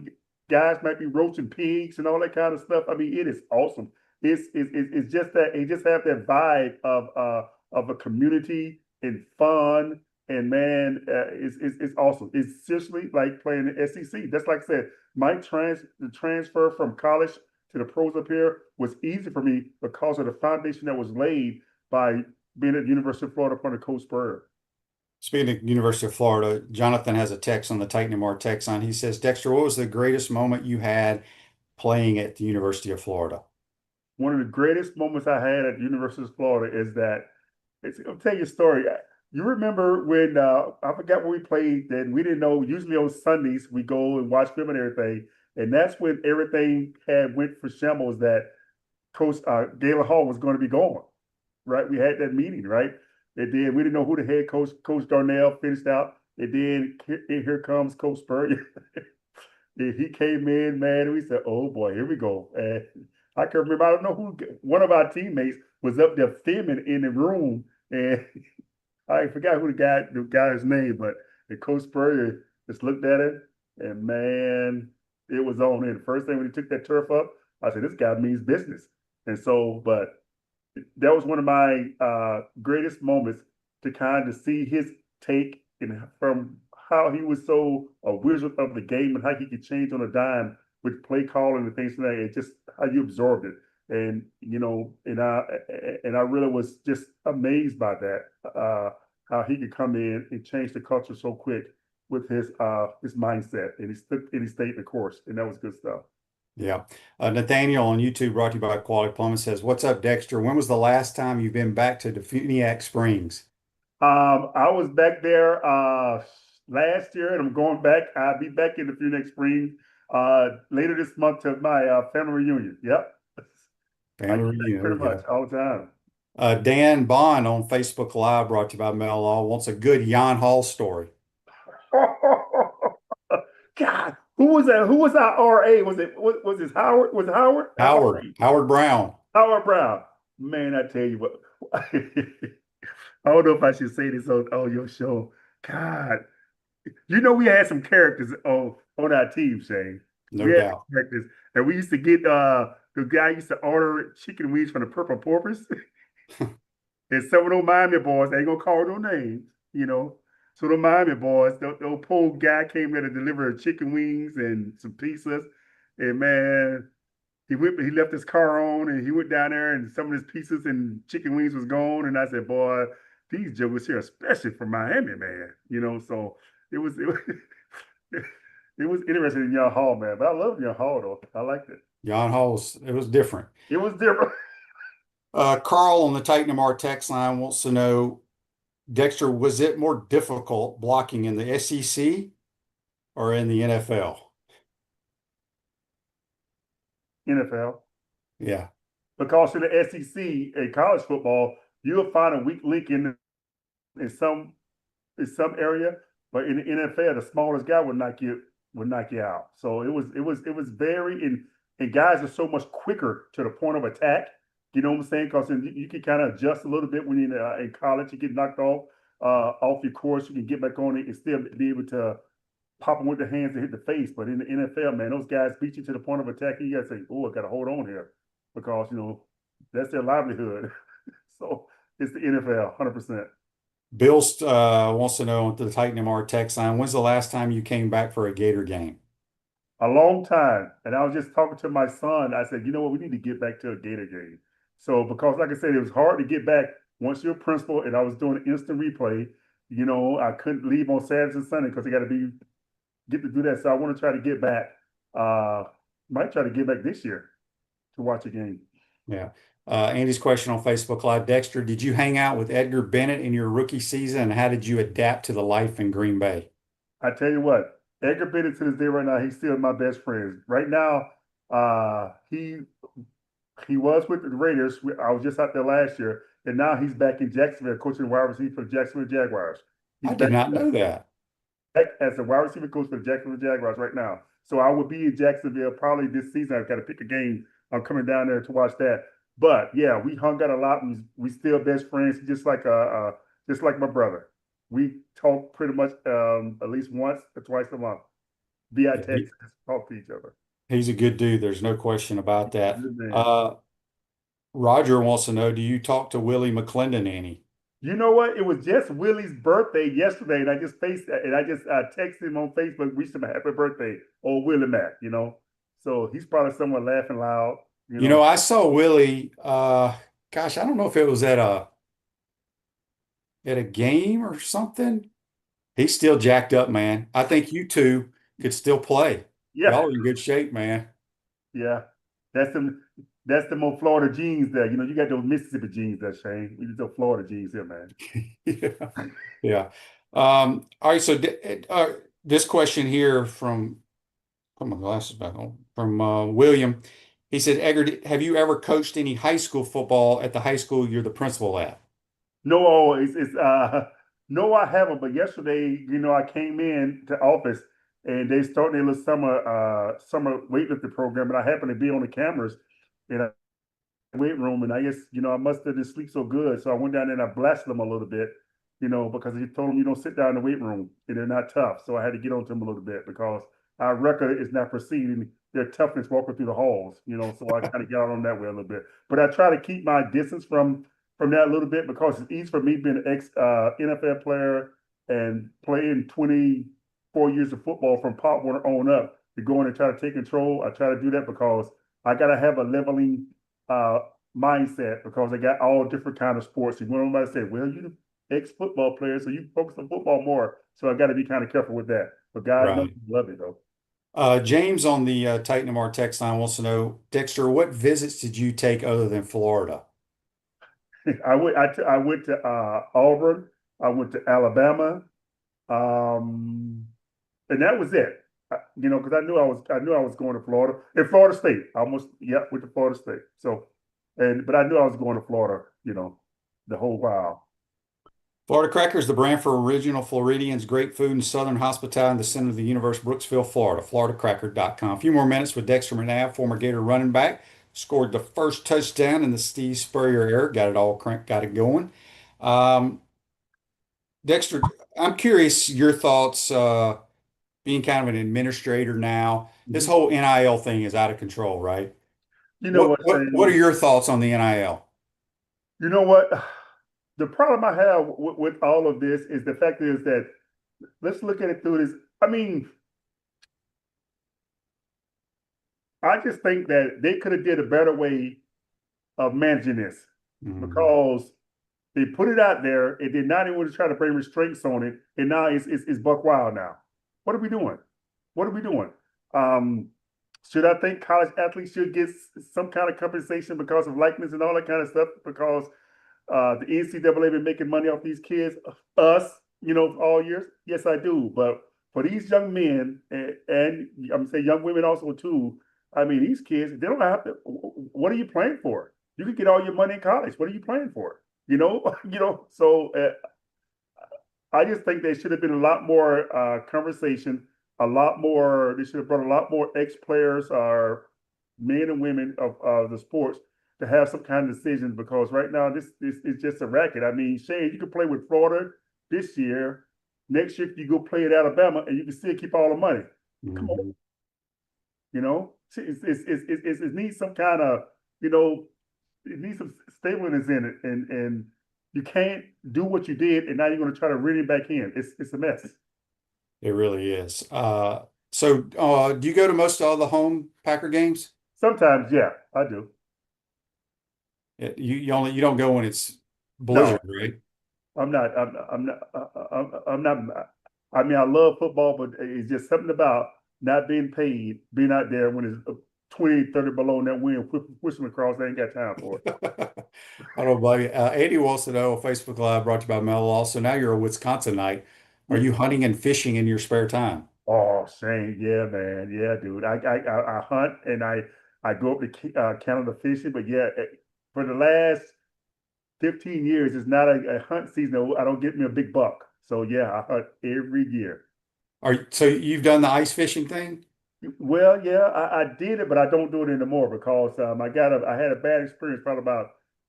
guys might be roasting pigs and all that kind of stuff. I mean, it is awesome. It's just that it just have that vibe of a community and fun, and man, it's awesome. It's seriously like playing the SEC. That's like I said, the transfer from college to the pros up here was easy for me because of the foundation that was laid by being at the University of Florida under Coach Spurrier. Speaking of University of Florida, Jonathan has a text on the Titan MR text line. He says, Dexter, what was the greatest moment you had playing at the University of Florida? One of the greatest moments I had at the University of Florida is that I'll tell you a story. You remember when I forgot when we played, and we didn't know. Usually on Sundays we go and watch film and everything, and that's when everything had went for shambles. That Coach Galen Hall was going to be gone. Right, we had that meeting. Right, and then we didn't know who the head coach, Coach Darnell, finished out. And then here comes Coach Spurrier. And he came in, man, and we said, "Oh boy, here we go." And I can remember, I don't know who, one of our teammates was up there filming in the room, and I forgot who the guy's name, but the Coach Spurrier just looked at it, and man, it was on. And the first thing when he took that turf up, I said, "This guy means business." And so, but that was one of my greatest moments to kind of see his take and from how he was so a wizard of the game and how he could change on a dime with play calling and things like that. It just how you absorbed it, and and I really was just amazed by that. How he could come in and change the culture so quick with his mindset, and he stayed the course, and that was good stuff. Yeah. Nathaniel on YouTube, brought to you by Quality Plumbing, says, "What's up, Dexter? When was the last time you've been back to Defuniak Springs?" I was back there last year, and I'm going back. I'll be back in Defuniak Springs later this month to my family reunion. Yep. Family reunion. Pretty much all the time. Dan Bond on Facebook Live, brought to you by Mel Law, wants a good Jan Hall story. God, who was that? Who was our RA? Was it Howard? Was it Howard? Howard Brown. Howard Brown. Man, I tell you what. I don't know if I should say this on your show. God, we had some characters on our team, Shane. No doubt. Characters, and we used to get the guy used to order chicken wings from the Purple Porpoise. And some of those Miami boys, they ain't gonna call no names, So the Miami boys, the poor guy came there to deliver chicken wings and some pizzas, and man, he left his car on, and he went down there, and some of his pizzas and chicken wings was gone, and I said, "Boy, these jokers here, especially for Miami, man." So it was it was interesting in Jan Hall, man. But I love Jan Hall though. I liked it. Jan Hall's, it was different. It was different. Carl on the Titan MR text line wants to know, Dexter, was it more difficult blocking in the SEC or in the NFL? NFL. Yeah. Because in the SEC, in college football, you'll find a weak link in some area, but in the NFL, the smallest guy would knock you out. So it was very and guys are so much quicker to the point of attack. You know what I'm saying? Because you can kind of adjust a little bit when you're in college. You get knocked off your course. You can get back on it and still be able to pop them with the hands and hit the face. But in the NFL, man, those guys beat you to the point of attack. And you got to say, "Oh, I got to hold on here," because that's their livelihood. So it's the NFL, 100%. Bill wants to know, to the Titan MR text line, when's the last time you came back for a Gator game? a long time. And I was just talking to my son. I said, you know what, we need to get back to a Gator game. So because like I said, it was hard to get back once you're a principal and I was doing instant replay, I couldn't leave on Saturdays and Sunday because I got to get to do that. So I want to try to get back. Might try to get back this year to watch a game. Yeah. Andy's question on Facebook Live. Dexter, did you hang out with Edgar Bennett in your rookie season, and how did you adapt to the life in Green Bay? I tell you what, Edgar Bennett to this day right now, he's still my best friend. Right now, he was with the Raiders. I was just out there last year, and now he's back in Jacksonville coaching wide receiver for the Jacksonville Jaguars. He's I did not know that. back as a wide receiver coach for the Jacksonville Jaguars right now. So I will be in Jacksonville probably this season. I've got to pick a game. I'm coming down there to watch that. But yeah, we hung out a lot. We still best friends, just like my brother. We talk pretty much at least once or twice a month via text. Just talk to each other. He's a good dude. There's no question about that. Good man. Roger wants to know, do you talk to Willie McClendon any? You know what? It was just Willie's birthday yesterday, and I just texted him on Facebook, wished him a happy birthday, old Willie Mac. So he's probably somewhere laughing loud. I saw Willie. Gosh, I don't know if it was at a game or something. He's still jacked up, man. I think you two could still play. Yeah, y'all are in good shape, man. Yeah, that's the more Florida genes there. You got those Mississippi genes there, Shane. We just those Florida genes here, man. Yeah. All right. So this question here put my glasses back on, from William. He said, Edgar, have you ever coached any high school football at the high school you're the principal at? No, no, I haven't. But yesterday, I came in to office and they started a little summer weightlifting program, and I happened to be on the cameras in a weight room, and I guess I must have just sleep so good, so I went down there and I blasted them a little bit, because he told them you don't sit down in the weight room and they're not tough. So I had to get on to them a little bit because our record is not preceding their toughness walking through the halls, So I kind of got on that way a little bit, but I try to keep my distance from that a little bit because it's easy for me being an ex NFL player and playing 24 years of football from Pop Warner on up to go in and try to take control. I try to do that because I got to have a leveling mindset because I got all different kind of sports. And when somebody say, well, you're the ex-football player, so you focus on football more. So I got to be kind of careful with that. But God knows I love it, though. James on the Titan MR text line wants to know, Dexter, what visits did you take other than Florida? I went to Auburn. I went to Alabama. And that was it. Because I knew I was going to Florida and Florida State. I almost went to Florida State. So, but I knew I was going to Florida. The whole while. Florida Cracker is the brand for original Floridians, great food and southern hospitality in the center of the universe, Brooksville, Florida. FloridaCracker.com. A few more minutes with Dexter McNabb, former Gator running back, scored the first touchdown in the Steve Spurrier era. Got it going. Dexter, I'm curious your thoughts. Being kind of an administrator now, this whole NIL thing is out of control, right? What are your thoughts on the NIL? You know what? The problem I have with all of this is the fact is that let's look at it through this. I mean, I just think that they could have did a better way of managing this because they put it out there and did not even try to bring restraints on it, and now it's buck wild now. What are we doing? Should I think college athletes should get some kind of compensation because of likeness and all that kind of stuff? Because the NCAA been making money off these kids, us, all years? Yes, I do. But for these young men, and I'm going to say young women also too, I mean, these kids, they don't have to, what are you playing for? You could get all your money in college. What are you playing for? So I just think there should have been a lot more conversation, they should have brought a lot more ex-players or men and women of the sports to have some kind of decision because right now this is just a racket. I mean, Shane, you can play with Florida this year. Next year, you go play at Alabama and you can still keep all the money. Come on. It needs some kind of, it needs some stableness in it. And you can't do what you did and now you're going to try to reel it back in. It's a mess. It really is. So, do you go to most of the home Packer games? Sometimes, yeah, I do. You don't go when it's No, blizzard, right? I'm not. I'm not. I'm not. I mean, I love football, but it's just something about not being paid, being out there when it's 20, 30 below in that wind, whistling across. I ain't got time for it. I don't blame you. Andy wants to know, Facebook Live brought to you by Mel Law. So now you're a Wisconsinite. Are you hunting and fishing in your spare time? Oh, Shane, yeah, man, yeah, dude. I hunt and I go up to Canada fishing, but yeah, for the last 15 years, it's not a hunt season. I don't get me a big buck. So yeah, I hunt every year. So you've done the ice fishing thing? Well, yeah, I did it, but I don't do it anymore because I had a bad experience probably about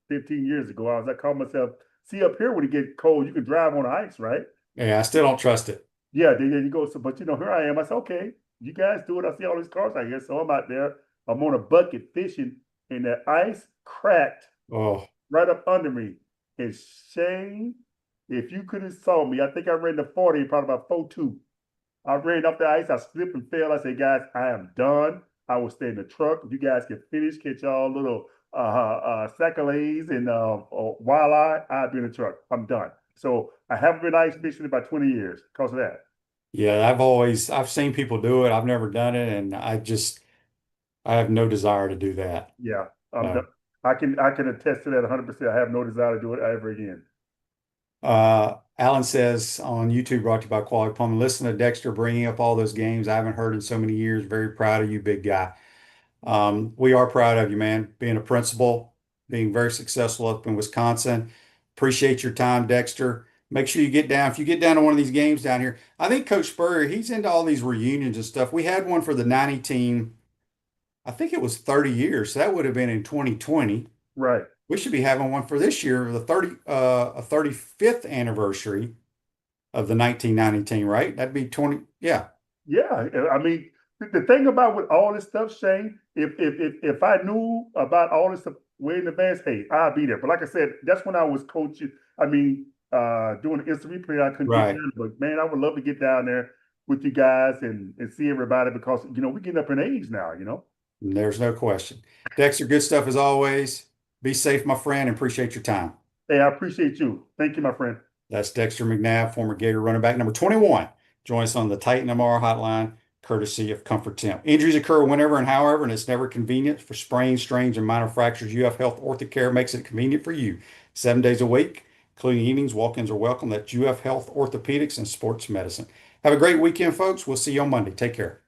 15 years ago. I called myself, see up here when it gets cold, you can drive on ice, right? Yeah, I still don't trust it. Yeah, there you go. So, but here I am. I said, okay, you guys do it. I see all these cars out here. So I'm out there. I'm on a bucket fishing, and the ice cracked Oh, right up under me. And Shane, if you could have saw me, I think I ran the 40, probably about 4.2. I ran up the ice. I slipped and fell. I said, guys, I am done. I will stay in the truck. If you guys can finish, catch y'all little sacalets and walleye, I'll be in the truck. I'm done. So I haven't been ice fishing in about 20 years because of that. yeah, I've seen people do it. I've never done it, and I have no desire to do that. Yeah, I'm So, done. I can attest to that 100%. I have no desire to do it ever again. Alan says on YouTube, brought to you by Quality Plumbing. Listen to Dexter bringing up all those games I haven't heard in so many years. Very proud of you, big guy. We are proud of you, man. Being a principal, being very successful up in Wisconsin. Appreciate your time, Dexter. Make sure you get down. If you get down to one of these games down here, I think Coach Spurrier, he's into all these reunions and stuff. We had one for the 90 team. I think it was 30 years. So that would have been in 2020. Right. We should be having one for this year, the 35th anniversary of the 1990 team, right? That'd be 20. Yeah. Yeah. I mean, the thing about with all this stuff, Shane, if I knew about all this stuff way in advance, hey, I'd be there. But like I said, that's when I was coaching. I mean, doing the instant replay, I couldn't get Right. down. But man, I would love to get down there with you guys and see everybody because we're getting up in age now. There's no question. Dexter, good stuff as always. Be safe, my friend, and appreciate your time. Hey, I appreciate you. Thank you, my friend. That's Dexter McNabb, former Gator running back number 21. Join us on the Titan MR hotline, courtesy of Comfort Temp. Injuries occur whenever and however, and it's never convenient. For sprains, strains, and minor fractures, UF Health Orthocare makes it convenient for you. 7 days a week, including evenings. Walk-ins are welcome. That's UF Health Orthopedics and Sports Medicine. Have a great weekend, folks. We'll see you on Monday. Take care.